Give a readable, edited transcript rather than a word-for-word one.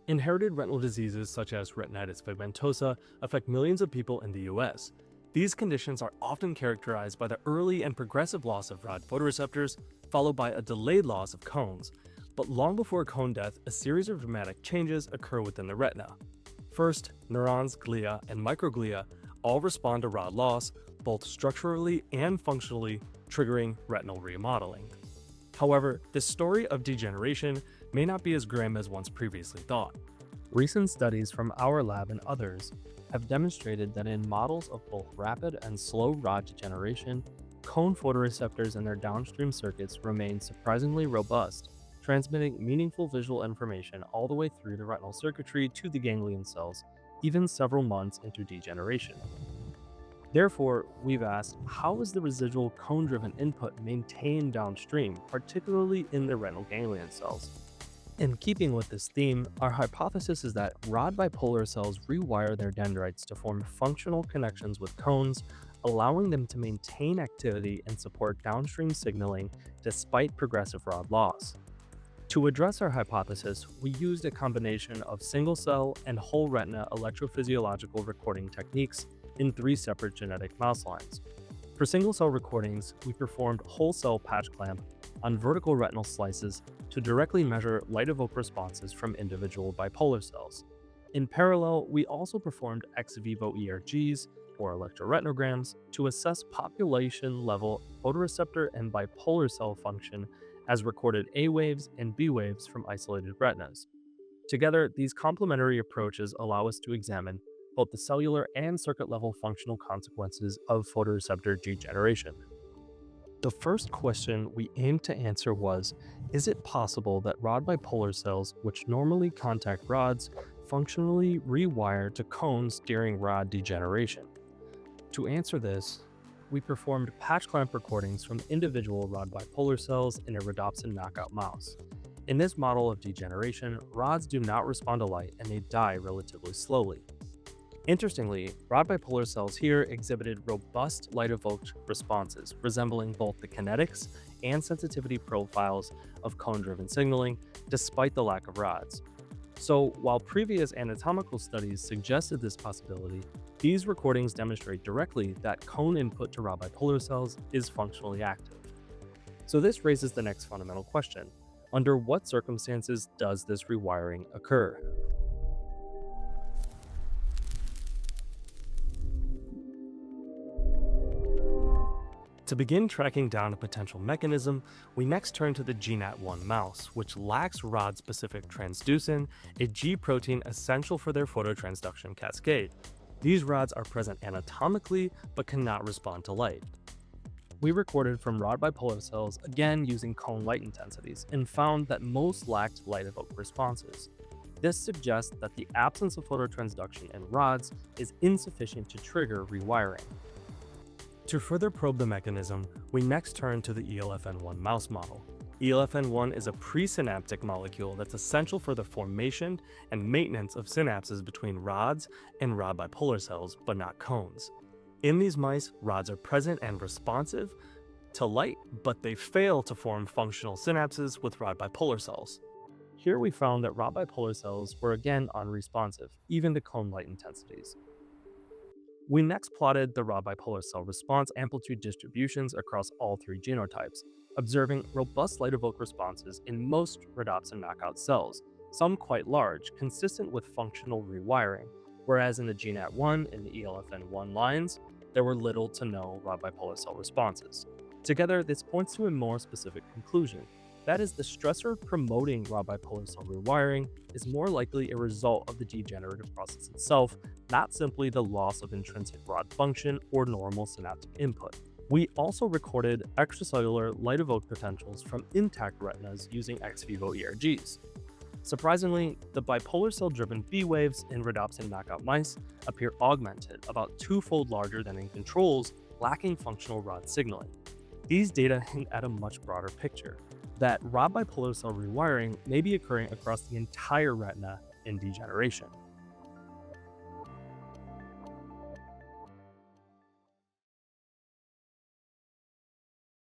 Inherited retinal diseases such as retinitis pigmentosa affect millions of people in the US. These conditions are often characterized by the early and progressive loss of rod photoreceptors, followed by a delayed loss of cones. But long before cone death, a series of dramatic changes occur within the retina. First, neurons, glia, and microglia all respond to rod loss, both structurally and functionally, triggering retinal remodeling. However, this story of degeneration may not be as grim as once previously thought. Recent studies from our lab and others have demonstrated that in models of both rapid and slow rod degeneration, cone photoreceptors and their downstream circuits remain surprisingly robust, transmitting meaningful visual information all the way through the retinal circuitry to the ganglion cells, even several months into degeneration. Therefore, we've asked, how is the residual cone-driven input maintained downstream, particularly in the retinal ganglion cells? In keeping with this theme, our hypothesis is that rod bipolar cells rewire their dendrites to form functional connections with cones, allowing them to maintain activity and support downstream signaling despite progressive rod loss. To address our hypothesis, we used a combination of single-cell and whole retina electrophysiological recording techniques in 3 separate genetic mouse lines. For single-cell recordings, we performed whole-cell patch clamp on vertical retinal slices to directly measure light-evoked responses from individual bipolar cells. In parallel, we also performed ex vivo ERGs, or electroretinograms, to assess population-level photoreceptor and bipolar cell function as recorded A waves and B waves from isolated retinas. Together, these complementary approaches allow us to examine both the cellular and circuit-level functional consequences of photoreceptor degeneration. The first question we aimed to answer was, is it possible that rod bipolar cells, which normally contact rods, functionally rewire to cones during rod degeneration? To answer this, we performed patch clamp recordings from individual rod bipolar cells in a rhodopsin knockout mouse. In this model of degeneration, rods do not respond to light and they die relatively slowly. Interestingly, rod bipolar cells here exhibited robust light-evoked responses, resembling both the kinetics and sensitivity profiles of cone-driven signaling, despite the lack of rods. So, while previous anatomical studies suggested this possibility, these recordings demonstrate directly that cone input to rod bipolar cells is functionally active. So this raises the next fundamental question. Under what circumstances does this rewiring occur? To begin tracking down a potential mechanism, we next turn to the GNAT1 mouse, which lacks rod-specific transducin, a G protein essential for their phototransduction cascade. These rods are present anatomically, but cannot respond to light. We recorded from rod bipolar cells, again using cone light intensities, and found that most lacked light-evoked responses. This suggests that the absence of phototransduction in rods is insufficient to trigger rewiring. To further probe the mechanism, we next turn to the ELFN1 mouse model. ELFN1 is a presynaptic molecule that's essential for the formation and maintenance of synapses between rods and rod bipolar cells, but not cones. In these mice, rods are present and responsive to light, but they fail to form functional synapses with rod bipolar cells. Here we found that rod bipolar cells were again unresponsive, even to cone light intensities. We next plotted the rod bipolar cell response amplitude distributions across all 3 genotypes, observing robust light-evoked responses in most rhodopsin knockout cells, some quite large, consistent with functional rewiring, whereas in the GNAT1 and the ELFN1 lines, there were little to no rod bipolar cell responses. Together, this points to a more specific conclusion. That is, the stressor promoting rod bipolar cell rewiring is more likely a result of the degenerative process itself, not simply the loss of intrinsic rod function or normal synaptic input. We also recorded extracellular light-evoked potentials from intact retinas using ex vivo ERGs. Surprisingly, the bipolar cell-driven B waves in rhodopsin knockout mice appear augmented, about 2-fold larger than in controls, lacking functional rod signaling. These data hint at a much broader picture, that rod bipolar cell rewiring may be occurring across the entire retina in degeneration.